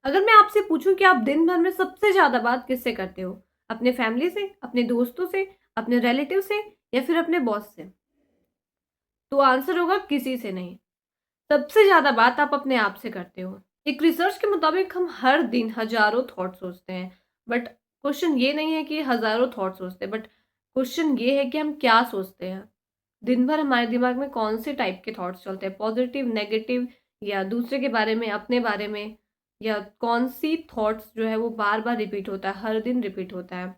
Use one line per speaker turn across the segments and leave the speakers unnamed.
अगर मैं आपसे पूछूं कि आप दिन भर में सबसे ज्यादा बात किससे करते हो, अपने फैमिली से, अपने दोस्तों से, अपने रिलेटिव से या फिर अपने बॉस से, तो आंसर होगा किसी से नहीं। सबसे ज्यादा बात आप अपने आप से करते हो। एक रिसर्च के मुताबिक हम हर दिन हजारों थॉट सोचते हैं, बट क्वेश्चन ये नहीं है कि हजारों थॉट सोचते हैं, बट क्वेश्चन ये है कि हम क्या सोचते हैं। दिन भर हमारे दिमाग में कौन से टाइप के थॉट्स चलते हैं, पॉजिटिव, नेगेटिव, या दूसरे के बारे में, अपने बारे में, या कौन सी थॉट्स जो है वो बार बार रिपीट होता है, हर दिन रिपीट होता है।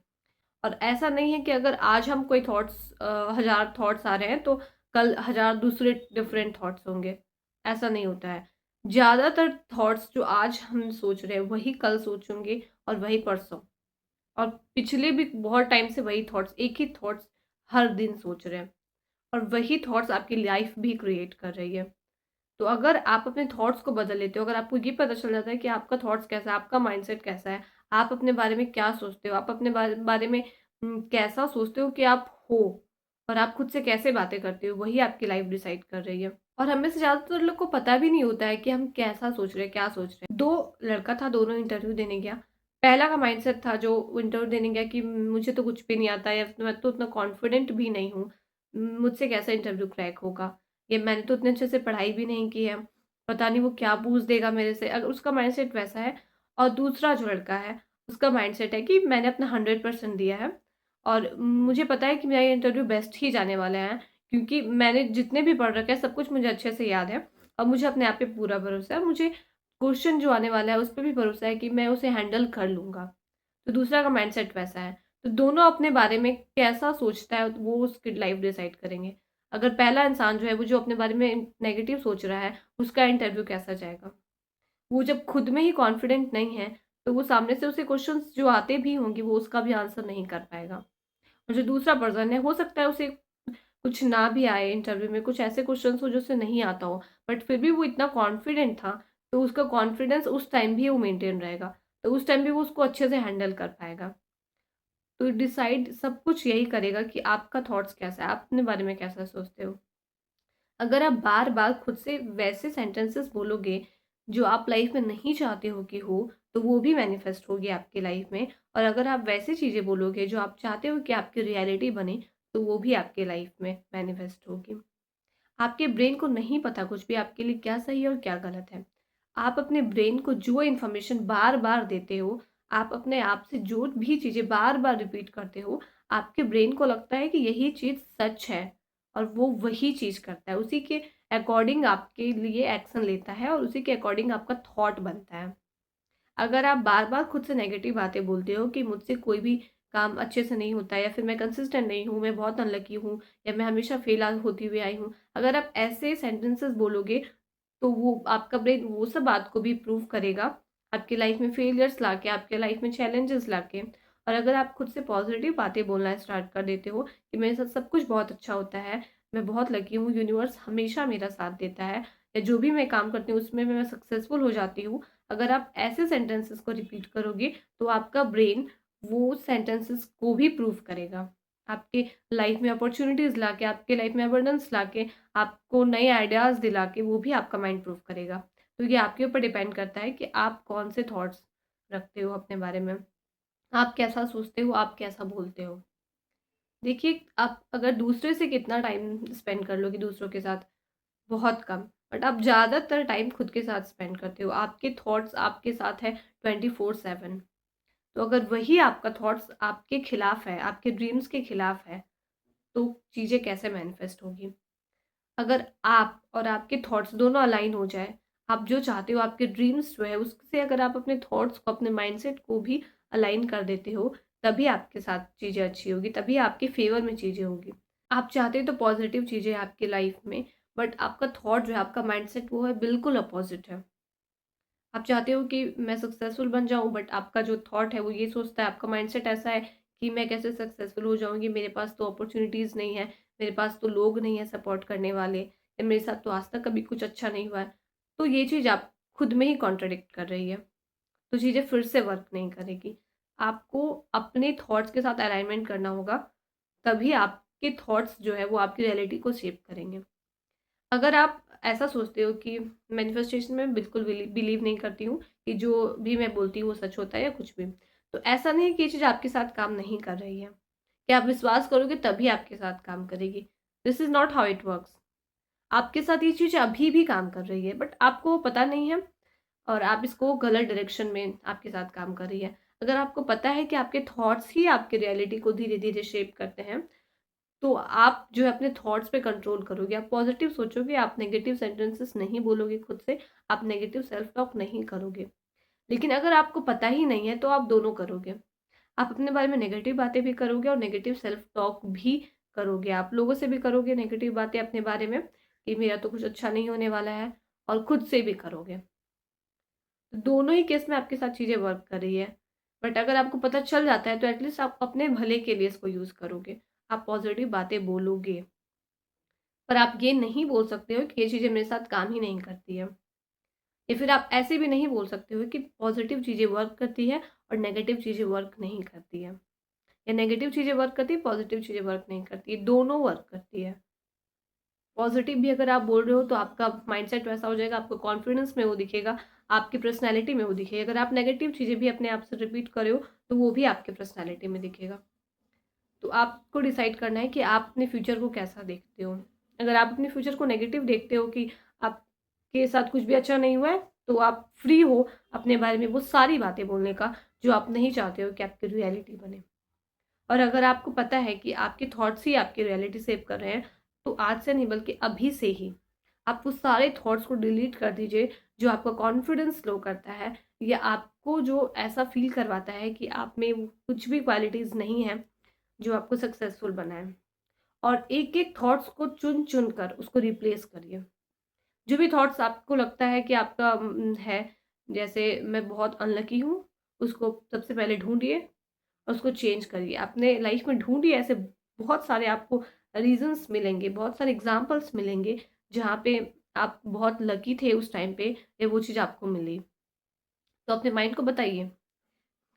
और ऐसा नहीं है कि अगर आज हम कोई थॉट्स, 1000 थॉट्स आ रहे हैं तो कल 1000 दूसरे डिफरेंट थॉट्स होंगे। ऐसा नहीं होता है। ज़्यादातर थॉट्स जो आज हम सोच रहे हैं वही कल सोचेंगे, और वही परसों, और पिछले भी बहुत टाइम से वही थॉट्स, एक ही थॉट्स हर दिन सोच रहे हैं, और वही थॉट्स आपकी लाइफ भी क्रिएट कर रही है। तो अगर आप अपने थॉट्स को बदल लेते हो, अगर आपको ये पता चल जाता है कि आपका थॉट्स कैसा है, आपका माइंडसेट कैसा है, आप अपने बारे में क्या सोचते हो, आप अपने बारे में कैसा सोचते हो कि आप हो, और आप खुद से कैसे बातें करते हो, वही आपकी लाइफ डिसाइड कर रही है। और हमें से ज़्यादातर लोग को पता भी नहीं होता है कि हम कैसा सोच रहे हैं, क्या सोच रहे हैं। दो लड़का था, दोनों इंटरव्यू देने गया। पहला का माइंडसेट था जो इंटरव्यू देने गया कि मुझे तो कुछ भी नहीं आता, या मैं तो उतना कॉन्फिडेंट भी नहीं हूँ, मुझसे कैसा इंटरव्यू क्रैक होगा, ये मैंने तो उतने अच्छे से पढ़ाई भी नहीं की है, पता नहीं वो क्या पूछ देगा मेरे से, अगर उसका माइंडसेट वैसा है। और दूसरा जो लड़का है, उसका माइंडसेट है कि मैंने अपना 100% दिया है, और मुझे पता है कि मेरा ये इंटरव्यू बेस्ट ही जाने वाला है, क्योंकि मैंने जितने भी पढ़ रखा है सब कुछ मुझे अच्छे से याद है, और मुझे अपने आप पे पूरा भरोसा है, मुझे क्वेश्चन जो आने वाला है उस पर भी भरोसा है कि मैं उसे हैंडल कर लूँगा। तो दूसरा का माइंडसेट वैसा है। तो दोनों अपने बारे में कैसा सोचता है वो उसकी लाइफ डिसाइड करेंगे। अगर पहला इंसान जो है वो जो अपने बारे में नेगेटिव सोच रहा है, उसका इंटरव्यू कैसा जाएगा। वो जब खुद में ही कॉन्फिडेंट नहीं है, तो वो सामने से उसे क्वेश्चंस जो आते भी होंगे वो उसका भी आंसर नहीं कर पाएगा। और जो दूसरा पर्सन है, हो सकता है उसे कुछ ना भी आए इंटरव्यू में, कुछ ऐसे क्वेश्चंस हो जो उसे नहीं आता हो, बट फिर भी वो इतना कॉन्फिडेंट था, तो उसका कॉन्फिडेंस उस टाइम भी वो मेंटेन रहेगा, तो उस टाइम भी वो उसको अच्छे से हैंडल कर पाएगा। तो डिसाइड सब कुछ यही करेगा कि आपका थॉट्स कैसा है, आप अपने बारे में कैसा सोचते हो। अगर आप बार बार खुद से वैसे सेंटेंसेस बोलोगे जो आप लाइफ में नहीं चाहते हो कि हो, तो वो भी मैनिफेस्ट होगी आपकी लाइफ में। और अगर आप वैसी चीज़ें बोलोगे जो आप चाहते हो कि आपकी रियलिटी बने, तो वो भी आपके लाइफ में मैनिफेस्ट होगी। आपके ब्रेन को नहीं पता कुछ भी आपके लिए क्या सही है और क्या गलत है। आप अपने ब्रेन को जो इन्फॉर्मेशन बार बार देते हो, आप अपने आप से जो भी चीज़ें बार बार रिपीट करते हो, आपके ब्रेन को लगता है कि यही चीज़ सच है, और वो वही चीज़ करता है, उसी के अकॉर्डिंग आपके लिए एक्शन लेता है, और उसी के अकॉर्डिंग आपका थॉट बनता है। अगर आप बार-बार खुद से नेगेटिव बातें बोलते हो कि मुझसे कोई भी काम अच्छे से नहीं होता है, या फिर मैं कंसिस्टेंट नहीं हूँ, मैं बहुत अनलकी हूँ, या मैं हमेशा फेल होती हुई आई हूँ। अगर आप ऐसे सेंटेंसेस बोलोगे, तो वो आपका ब्रेन वो सब बात को भी प्रूव करेगा, आपकी लाइफ में फेलियर्स लाके, आपके लाइफ में चैलेंजेस लाके। और अगर आप खुद से पॉजिटिव बातें बोलना स्टार्ट कर देते हो कि मेरे साथ सब कुछ बहुत अच्छा होता है, मैं बहुत लकी हूँ, यूनिवर्स हमेशा मेरा साथ देता है, या जो भी मैं काम करती हूँ उसमें मैं सक्सेसफुल हो जाती हूँ। अगर आप ऐसे सेंटेंसेस को रिपीट करोगे, तो आपका ब्रेन वो सेंटेंसेस को भी प्रूव करेगा। आपके लाइफ में अपॉर्चुनिटीज़ लाके, आपके लाइफ में अबंडेंस लाके, आपको नए आइडियाज़ दिला के, वो भी आपका माइंड प्रूव करेगा। तो ये आपके ऊपर डिपेंड करता है कि आप कौन से थॉट्स रखते हो अपने बारे में। आप कैसा सोचते हो, आप कैसा बोलते हो। देखिए, आप अगर दूसरे से कितना टाइम स्पेंड कर लोगे दूसरों के साथ, बहुत कम, बट आप ज़्यादातर टाइम खुद के साथ स्पेंड करते हो। आपके थॉट्स आपके साथ है 24/7। तो अगर वही आपका थॉट्स आपके खिलाफ है, आपके ड्रीम्स के खिलाफ है, तो चीज़ें कैसे मैनिफेस्ट होगी। अगर आप और आपके थॉट्स दोनों अलाइन हो जाए, आप जो चाहते हो, आपके ड्रीम्स जो है उससे अगर आप अपने थॉट्स को, अपने माइंडसेट को भी अलाइन कर देते हो, तभी आपके साथ चीज़ें अच्छी होगी, तभी आपके फेवर में चीज़ें होगी। आप चाहते हो तो पॉजिटिव चीज़ें आपकी लाइफ में, बट आपका थॉट जो है, आपका माइंडसेट, वो है बिल्कुल अपोजिट है। आप चाहते हो कि मैं सक्सेसफुल बन जाऊँ, बट आपका जो थॉट है वो ये सोचता है, आपका माइंडसेट ऐसा है कि मैं कैसे सक्सेसफुल हो जाऊँगी, मेरे पास तो अपॉर्च्युनिटीज़ नहीं है, मेरे पास तो लोग नहीं है सपोर्ट करने वाले, या मेरे साथ तो आज तक कभी कुछ अच्छा नहीं हुआ है। तो ये चीज़ आप खुद में ही कॉन्ट्राडिक्ट कर रही है, तो चीज़ें फिर से वर्क नहीं करेगी। आपको अपने थॉट्स के साथ अलाइनमेंट करना होगा, तभी आपके थॉट्स जो है वो आपकी रियलिटी को शेप करेंगे। अगर आप ऐसा सोचते हो कि मैनिफेस्टेशन में बिल्कुल बिलीव नहीं करती हूँ, कि जो भी मैं बोलती हूँ वो सच होता है या कुछ भी। तो ऐसा नहीं है कि ये चीज़ आपके साथ काम नहीं कर रही है, कि आप विश्वास करोगे तभी आपके साथ काम करेगी। This is not how it works. आपके साथ ये चीज़ अभी भी काम कर रही है, बट आपको पता नहीं है और आप इसको गलत डायरेक्शन में आपके साथ काम कर रही है। अगर आपको पता है कि आपके थॉट्स ही आपकी रियलिटी को धीरे-धीरे शेप करते हैं, तो आप जो है अपने थॉट्स पे कंट्रोल करोगे, आप पॉजिटिव सोचोगे, आप नेगेटिव सेंटेंसेस नहीं बोलोगे खुद से, आप नेगेटिव सेल्फ टॉक नहीं करोगे। लेकिन अगर आपको पता ही नहीं है तो आप दोनों करोगे। आप अपने बारे में नेगेटिव बातें भी करोगे और नेगेटिव सेल्फ टॉक भी करोगे। आप लोगों से भी करोगे नेगेटिव बातें अपने बारे में कि मेरा तो कुछ अच्छा नहीं होने वाला है, और खुद से भी करोगे। तो दोनों ही केस में आपके साथ चीज़ें वर्क कर रही है। बट अगर आपको पता चल जाता है तो एटलीस्ट आप अपने भले के लिए इसको यूज़ करोगे। आप पॉजिटिव बातें बोलोगे। पर आप ये नहीं बोल सकते हो कि ये चीज़ें मेरे साथ काम ही नहीं करती है। या फिर आप ऐसे भी नहीं बोल सकते हो कि पॉजिटिव चीज़ें वर्क करती है और नेगेटिव चीज़ें वर्क नहीं करती है, या नेगेटिव चीज़ें वर्क करती है, पॉजिटिव चीज़ें वर्क नहीं करती है, दोनों वर्क करती है। पॉजिटिव भी अगर आप बोल रहे हो तो आपका माइंडसेट वैसा हो जाएगा, आपको कॉन्फिडेंस में वो दिखेगा, आपकी पर्सनैलिटी में वो दिखेगा। अगर आप नेगेटिव चीज़ें भी अपने आप से रिपीट कर रहे हो तो वो भी आपके पर्सनैलिटी में दिखेगा। तो आपको डिसाइड करना है कि आप अपने फ्यूचर को कैसा देखते हो। अगर आप अपने फ्यूचर को नेगेटिव देखते हो कि आपके साथ कुछ भी अच्छा नहीं हुआ है, तो आप फ्री हो अपने बारे में वो सारी बातें बोलने का जो आप नहीं चाहते हो कि आपकी रियलिटी बने। और अगर आपको पता है कि आपके थॉट्स ही आपकी रियलिटी सेव कर रहे हैं, तो आज से नहीं बल्कि अभी से ही आप वो सारे थॉट्स को डिलीट कर दीजिए जो आपका कॉन्फिडेंस लो करता है, या आपको जो ऐसा फील करवाता है कि आप में वो कुछ भी क्वालिटीज़ नहीं है जो आपको सक्सेसफुल बनाए। और एक-एक थॉट्स को चुन-चुन कर उसको रिप्लेस करिए। जो भी थॉट्स आपको लगता है कि आपका है, जैसे मैं बहुत अनलकी हूँ, उसको सबसे पहले ढूँढिए और उसको चेंज करिए। अपने लाइफ में ढूँढिए, ऐसे बहुत सारे आपको रीज़न्स मिलेंगे, बहुत सारे एग्ज़ाम्पल्स मिलेंगे, जहाँ पे आप बहुत लकी थे उस टाइम पे या वो चीज़ आपको मिली। तो अपने माइंड को बताइए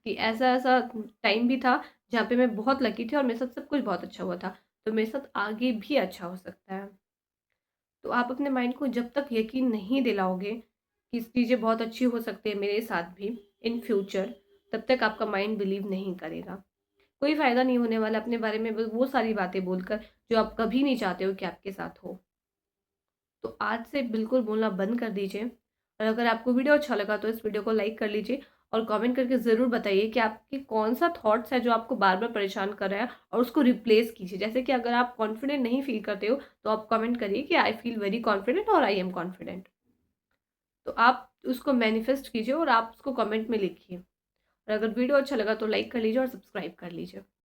कि ऐसा-ऐसा टाइम भी था जहाँ पे मैं बहुत लकी थी और मेरे साथ सब कुछ बहुत अच्छा हुआ था, तो मेरे साथ आगे भी अच्छा हो सकता है। तो आप अपने माइंड को जब तक यकीन नहीं दिलाओगे कि चीज़ें बहुत अच्छी हो सकती है मेरे साथ भी इन फ्यूचर, तब तक आपका माइंड बिलीव नहीं करेगा। कोई फ़ायदा नहीं होने वाला अपने बारे में वो सारी बातें बोलकर जो आप कभी नहीं चाहते हो कि आपके साथ हो। तो आज से बिल्कुल बोलना बंद कर दीजिए, और अगर आपको वीडियो अच्छा लगा तो इस वीडियो को लाइक कर लीजिए और कमेंट करके ज़रूर बताइए कि आपके कौन-सा थॉट्स है जो आपको बार-बार परेशान कर रहा है, और उसको रिप्लेस कीजिए। जैसे कि अगर आप कॉन्फिडेंट नहीं फ़ील करते हो, तो आप कमेंट करिए कि आई फ़ील वेरी कॉन्फिडेंट और आई एम कॉन्फिडेंट। तो आप उसको मैनिफेस्ट कीजिए और आप उसको कमेंट में लिखिए। और अगर वीडियो अच्छा लगा तो लाइक कर लीजिए और सब्सक्राइब कर लीजिए।